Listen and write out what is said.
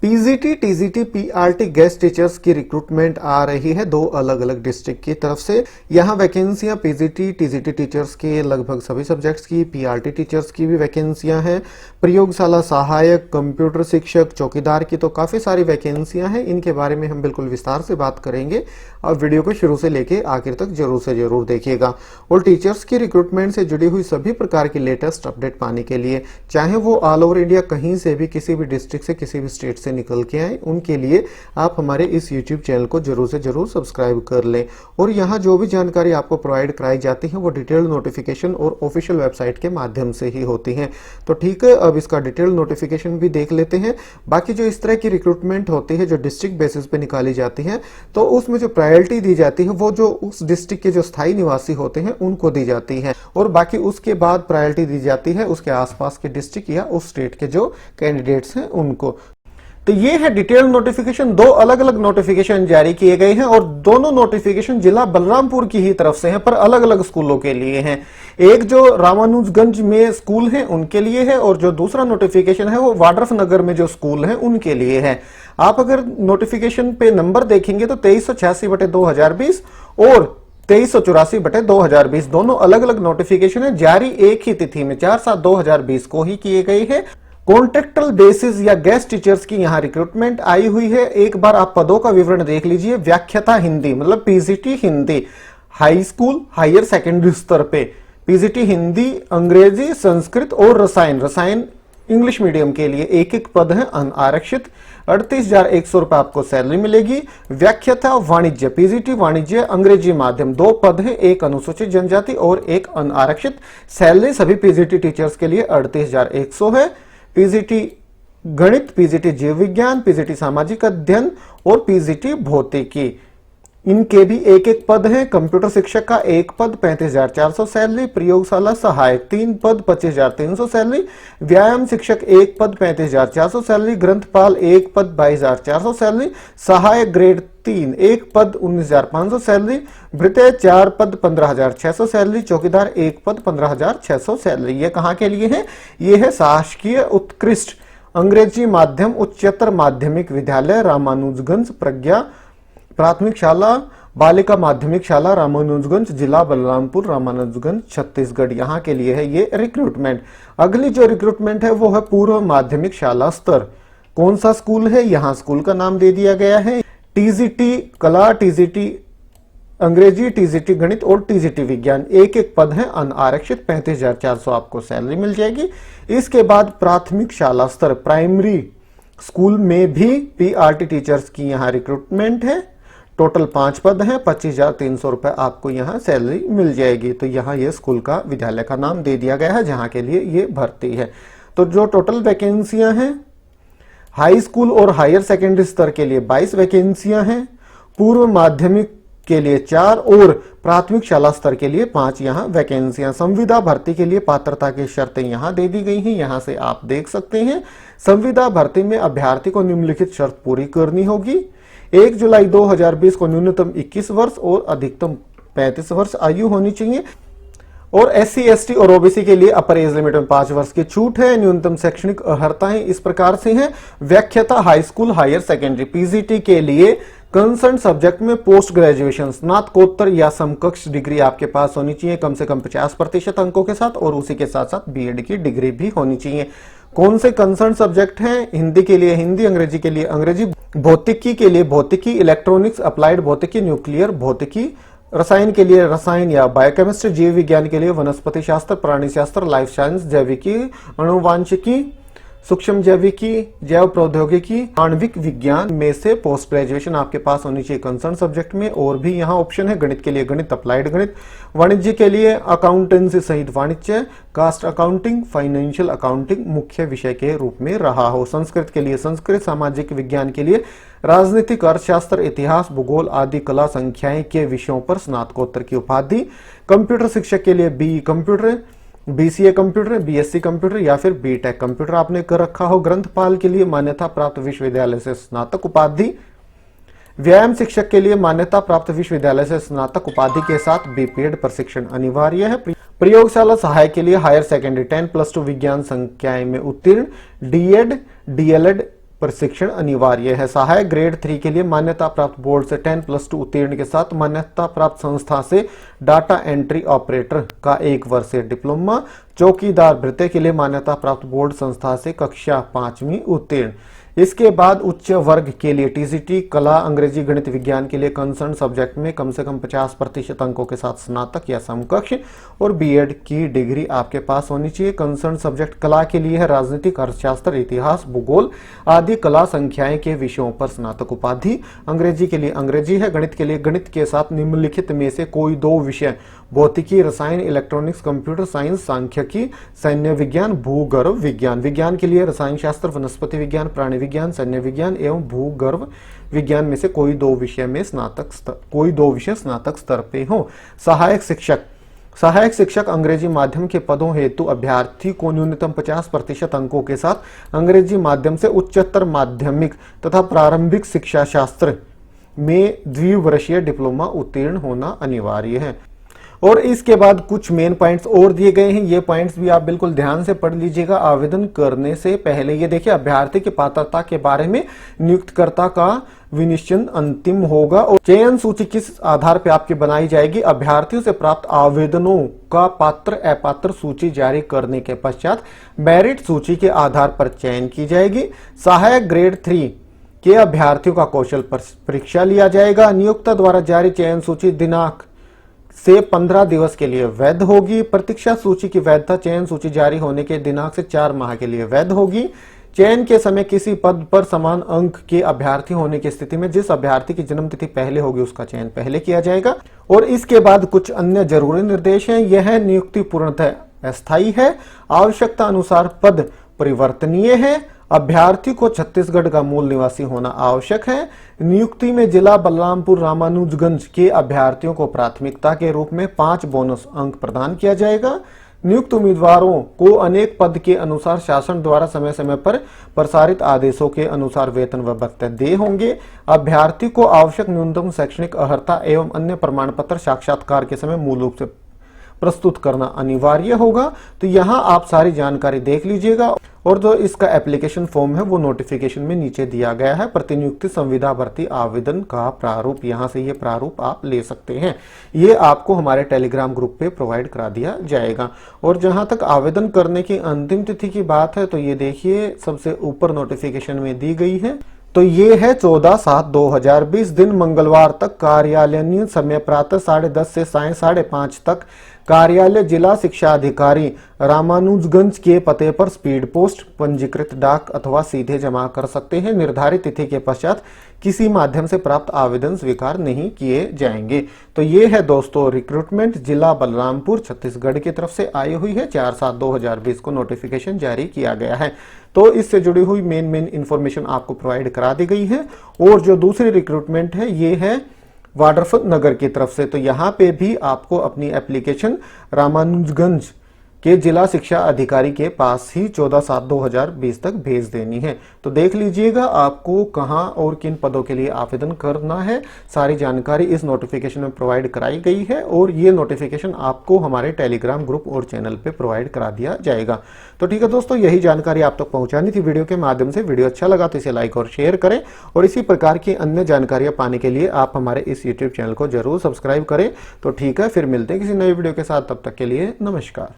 PGT, TGT, PRT guest teachers की recruitment आ रही है दो अलग अलग डिस्ट्रिक्ट की तरफ से। यहाँ वैकेंसियां पीजीटी, टीजीटी टीचर्स के लगभग सभी सब्जेक्ट्स की, पीआरटी टीचर्स की भी वैकेंसियां हैं। प्रयोगशाला सहायक, कंप्यूटर शिक्षक, चौकीदार की तो काफी सारी वैकेंसियां हैं। इनके बारे में हम बिल्कुल विस्तार से बात करेंगे और वीडियो को शुरू से लेके आखिर तक जरूर से जरूर देखिएगा। और टीचर्स की रिक्रूटमेंट से जुड़ी हुई सभी प्रकार की लेटेस्ट अपडेट पाने के लिए, चाहे वो ऑल ओवर इंडिया कहीं से भी, किसी भी डिस्ट्रिक्ट से, किसी भी स्टेट से निकल के आए, उनके लिए आप हमारे इस YouTube चैनल को जरूर से जरूर सब्सक्राइब कर लें। और यहाँ जो भी जानकारी आपको प्रोवाइड कराई जाती है वो डिटेल नोटिफिकेशन और ऑफिशियल वेबसाइट के माध्यम से ही होती है। तो ठीक है, अब इसका डिटेल नोटिफिकेशन भी देख लेते हैं। बाकी जो इस तरह की रिक्रूटमेंट होती है जो डिस्ट्रिक्ट बेसिस पे निकाली जाती है, तो उसमें जो प्रायोरिटी दी जाती है वो जो उस डिस्ट्रिक्ट के जो स्थायी निवासी होते हैं उनको दी जाती है, और बाकी उसके बाद प्रायोरिटी दी जाती है उसके आसपास के डिस्ट्रिक्ट या उस स्टेट के जो कैंडिडेट्स हैं उनको। तो ये है डिटेल नोटिफिकेशन। दो अलग अलग नोटिफिकेशन जारी किए गए हैं और दोनों नोटिफिकेशन जिला बलरामपुर की ही तरफ से हैं, पर अलग अलग स्कूलों के लिए हैं। एक जो रामानुजगंज में स्कूल है उनके लिए है, और जो दूसरा नोटिफिकेशन है वो वाड्रफ नगर में जो स्कूल है उनके लिए है। आप अगर नोटिफिकेशन पे नंबर देखेंगे तो 2386/2020 और 2384/2020 दोनों अलग अलग नोटिफिकेशन है, जारी एक ही तिथि में 4/7/2020 को ही किए गए हैं। कॉन्ट्रेक्टल बेसिस या गेस्ट टीचर्स की यहां रिक्रूटमेंट आई हुई है। एक बार आप पदों का विवरण देख लीजिए। व्याख्याता हिंदी मतलब PGT Hindi, high school higher secondary स्तर पे पीजीटी हिंदी, अंग्रेजी, संस्कृत और रसायन इंग्लिश मीडियम के लिए एक एक पद है अनारक्षित। 38,100 रुपए आपको सैलरी मिलेगी। व्याख्याता वाणिज्य, पीजीटी वाणिज्य अंग्रेजी माध्यम, 2 पद है, एक अनुसूचित जनजाति और एक अनारक्षित। सैलरी सभी पीजीटी टीचर्स के लिए 38,100 है। पीजीटी गणित, पीजीटी जीव विज्ञान, पीजीटी सामाजिक अध्ययन और पीजीटी भौतिकी, इनके भी एक एक पद है। कंप्यूटर शिक्षक का एक पद 35,400 सैलरी। प्रयोगशाला सहायक 3 पद 25,300 सैलरी। व्यायाम शिक्षक एक पद 35,400 सैलरी। ग्रंथपाल एक पद 22,400 सैलरी। सहायक ग्रेड 3 एक पद 19,500 सैलरी। भृत्य 4 पद 15,600 सैलरी। चौकीदार एक पद 15,600 सैलरी। ये कहाँ के लिए है? ये है शासकीय उत्कृष्ट अंग्रेजी माध्यम उच्चतर माध्यमिक विद्यालय रामानुजगंज प्रज्ञा प्राथमिक शाला बालिका माध्यमिक शाला रामानुजगंज, जिला बलरामपुर, रामानुजगंज, छत्तीसगढ़, यहाँ के लिए है ये रिक्रूटमेंट। अगली जो रिक्रूटमेंट है वो है पूर्व माध्यमिक शाला स्तर। कौन सा स्कूल है? यहाँ स्कूल का नाम दे दिया गया है टीजीटी कला, टीजीटी अंग्रेजी, टीजीटी गणित और टीजीटी विज्ञान। एक एक पद है अनारक्षित। 35,400 आपको सैलरी मिल जाएगी। इसके बाद प्राथमिक शाला स्तर प्राइमरी स्कूल में भी पीआरटी टीचर्स की यहाँ रिक्रूटमेंट है। टोटल 5 पद हैं, 25,300 रुपए आपको यहाँ सैलरी मिल जाएगी। तो यहाँ ये स्कूल का विद्यालय का नाम दे दिया गया है जहाँ के लिए ये भर्ती है। तो जो टोटल वैकेंसियां हैं, हाई स्कूल और हायर सेकेंडरी स्तर के लिए 22 वैकेंसियां हैं। पूर्व माध्यमिक के लिए 4 और प्राथमिक शाला स्तर के लिए 5 यहाँ वैकेंसियां। संविदा भर्ती के लिए पात्रता की शर्तें यहाँ दे दी गई हैं, यहाँ से आप देख सकते हैं। संविदा भर्ती में अभ्यर्थी को निम्नलिखित शर्त पूरी करनी होगी। 1 जुलाई 2020 को न्यूनतम 21 वर्ष और अधिकतम 35 वर्ष आयु होनी चाहिए। और SC, ST और OBC के लिए अपर एज लिमिट में 5 वर्ष की छूट है। न्यूनतम शैक्षणिक अर्हताएं इस प्रकार से हैं। व्याख्याता high school higher secondary, PGT के लिए कंसर्न सब्जेक्ट में पोस्ट ग्रेजुएशन स्नातकोत्तर या समकक्ष डिग्री आपके पास होनी चाहिए, कम से कम 50% अंकों के साथ, और उसी के साथ साथ बीएड की डिग्री भी होनी चाहिए। कौन से कंसर्न सब्जेक्ट हैं? हिंदी के लिए हिंदी, अंग्रेजी के लिए अंग्रेजी, भौतिकी के लिए भौतिकी, इलेक्ट्रॉनिक्स, अप्लाइड भौतिकी, न्यूक्लियर भौतिकी, रसायन के लिए रसायन या बायोकेमिस्ट्री, जीव विज्ञान के लिए वनस्पति शास्त्र, प्राणी शास्त्र, लाइफ साइंस, जैविकी, अनुवांशिकी, सूक्ष्म जैविकी, जैव प्रौद्योगिकी, आणविक विज्ञान में से पोस्ट ग्रेजुएशन आपके पास होनी चाहिए कंसर्न सब्जेक्ट में। और भी यहाँ ऑप्शन है, गणित के लिए गणित, अप्लाइड गणित, वाणिज्य के लिए अकाउंटेंसी सहित वाणिज्य, कास्ट अकाउंटिंग, फाइनेंशियल अकाउंटिंग मुख्य विषय के रूप में रहा हो। संस्कृत के लिए संस्कृत, सामाजिक विज्ञान के लिए राजनीतिक, अर्थशास्त्र, इतिहास, भूगोल आदि कला संख्याएं के विषयों पर स्नातकोत्तर की उपाधि। कंप्यूटर शिक्षक के लिए BE computer, BCA computer, BSc computer या फिर BTech कंप्यूटर आपने कर रखा हो। ग्रंथपाल के लिए मान्यता प्राप्त विश्वविद्यालय से स्नातक उपाधि। व्यायाम शिक्षक के लिए मान्यता प्राप्त विश्वविद्यालय से स्नातक उपाधि के साथ BPED प्रशिक्षण अनिवार्य है। प्रयोगशाला सहायक के लिए हायर सेकेंडरी 10+2 विज्ञान संख्याएं में उत्तीर्ण, DED, DLED प्रशिक्षण अनिवार्य है। सहायक ग्रेड 3 के लिए मान्यता प्राप्त बोर्ड से 10+2 उत्तीर्ण के साथ मान्यता प्राप्त संस्था से डाटा एंट्री ऑपरेटर का 1 वर्षीय डिप्लोमा। चौकीदार भृत्य के लिए मान्यता प्राप्त बोर्ड संस्था से कक्षा 5वीं उत्तीर्ण। इसके बाद उच्च वर्ग के लिए टीसीटी कला, अंग्रेजी, गणित, विज्ञान के लिए कंसर्न सब्जेक्ट में कम से कम 50% अंकों के साथ स्नातक या समकक्ष और बीएड की डिग्री आपके पास होनी चाहिए। कंसर्न सब्जेक्ट कला के लिए है राजनीतिक, अर्थशास्त्र, इतिहास, भूगोल आदि कला संख्याएं के विषयों पर स्नातक उपाधि। अंग्रेजी के लिए अंग्रेजी है। गणित के लिए गणित के साथ निम्नलिखित में से कोई 2 विषय भौतिकी, रसायन, इलेक्ट्रॉनिक्स, कंप्यूटर साइंस, सांख्यिकी, सैन्य विज्ञान, भूगर्भ विज्ञान। विज्ञान के लिए रसायन शास्त्र, वनस्पति विज्ञान, प्राणी विज्ञान, सैन्य विज्ञान एवं भूगर्भ विज्ञान में से कोई 2 विषय स्नातक स्तर पे हो। सहायक शिक्षक अंग्रेजी माध्यम के पदों हेतु अभ्यर्थी को न्यूनतम 50% अंकों के साथ अंग्रेजी माध्यम से उच्चतर माध्यमिक तथा प्रारंभिक शिक्षा शास्त्र में द्विवर्षीय डिप्लोमा उत्तीर्ण होना अनिवार्य है। और इसके बाद कुछ मेन पॉइंट्स और दिए गए हैं। ये पॉइंट्स भी आप बिल्कुल ध्यान से पढ़ लीजिएगा आवेदन करने से पहले। ये देखिए, अभ्यर्थी की पात्रता के बारे में नियुक्तकर्ता का विनिश्चय अंतिम होगा और चयन सूची किस आधार पर आपकी बनाई जाएगी। अभ्यर्थियों से प्राप्त आवेदनों का पात्र अपात्र सूची जारी करने के पश्चात मेरिट सूची के आधार पर चयन की जाएगी। सहायक ग्रेड 3 के अभ्यर्थियों का कौशल परीक्षा लिया जाएगा। नियोक्ता द्वारा जारी चयन सूची दिनांक से 15 दिवस के लिए वैध होगी। प्रतीक्षा सूची की वैधता चयन सूची जारी होने के दिनांक से 4 माह के लिए वैध होगी। चयन के समय किसी पद पर समान अंक के अभ्यर्थी होने की स्थिति में जिस अभ्यर्थी की जन्म तिथि पहले होगी उसका चयन पहले किया जाएगा। और इसके बाद कुछ अन्य जरूरी निर्देश हैं। यह नियुक्ति पूर्णतः अस्थायी है। आवश्यकता अनुसार पद परिवर्तनीय है। अभ्यर्थी को छत्तीसगढ़ का मूल निवासी होना आवश्यक है। नियुक्ति में जिला बलरामपुर रामानुजगंज के अभ्यर्थियों को प्राथमिकता के रूप में 5 बोनस अंक प्रदान किया जाएगा। नियुक्त उम्मीदवारों को अनेक पद के अनुसार शासन द्वारा समय समय पर प्रसारित आदेशों के अनुसार वेतन व भत्ते देय होंगे। अभ्यर्थी को आवश्यक न्यूनतम शैक्षणिक अर्हता एवं अन्य प्रमाण पत्र साक्षात्कार के समय मूल रूप से प्रस्तुत करना अनिवार्य होगा। तो यहाँ आप सारी जानकारी देख लीजिएगा। और जो इसका एप्लीकेशन फॉर्म है वो नोटिफिकेशन में नीचे दिया गया है। प्रतिनियुक्ति संविदा भर्ती आवेदन का प्रारूप, यहाँ से ये प्रारूप आप ले सकते हैं। ये आपको हमारे टेलीग्राम ग्रुप पे प्रोवाइड करा दिया जाएगा। और जहाँ तक आवेदन करने की अंतिम तिथि की बात है तो ये देखिए सबसे ऊपर नोटिफिकेशन में दी गई है। तो ये है 14/7/2020 दिन मंगलवार तक। कार्यालयीन समय प्रातः 10:30 से सायं 5:30 तक। कार्यालय जिला शिक्षा अधिकारी रामानुजगंज के पते पर स्पीड पोस्ट, पंजीकृत डाक अथवा सीधे जमा कर सकते हैं। निर्धारित तिथि के पश्चात किसी माध्यम से प्राप्त आवेदन स्वीकार नहीं किए जाएंगे। तो ये है दोस्तों रिक्रूटमेंट जिला बलरामपुर छत्तीसगढ़ की तरफ से आई हुई है। 4/7/2020 को नोटिफिकेशन जारी किया गया है। तो इससे जुड़ी हुई मेन इंफॉर्मेशन आपको प्रोवाइड करा दी गई है। और जो दूसरी रिक्रूटमेंट है ये है वाड्रफत नगर की तरफ से। तो यहाँ पे भी आपको अपनी एप्लीकेशन रामानुजगंज के जिला शिक्षा अधिकारी के पास ही 14/7/2020 तक भेज देनी है। तो देख लीजिएगा आपको कहां और किन पदों के लिए आवेदन करना है। सारी जानकारी इस नोटिफिकेशन में प्रोवाइड कराई गई है और ये नोटिफिकेशन आपको हमारे टेलीग्राम ग्रुप और चैनल पे प्रोवाइड करा दिया जाएगा। तो ठीक है दोस्तों, यही जानकारी आप तक पहुंचानी थी वीडियो के माध्यम से। वीडियो अच्छा लगा तो इसे लाइक और शेयर करें और इसी प्रकार की अन्य जानकारियां पाने के लिए आप हमारे इस यूट्यूब चैनल को जरूर सब्सक्राइब करें। तो ठीक है, फिर मिलते हैं किसी नए वीडियो के साथ। तब तक के लिए नमस्कार।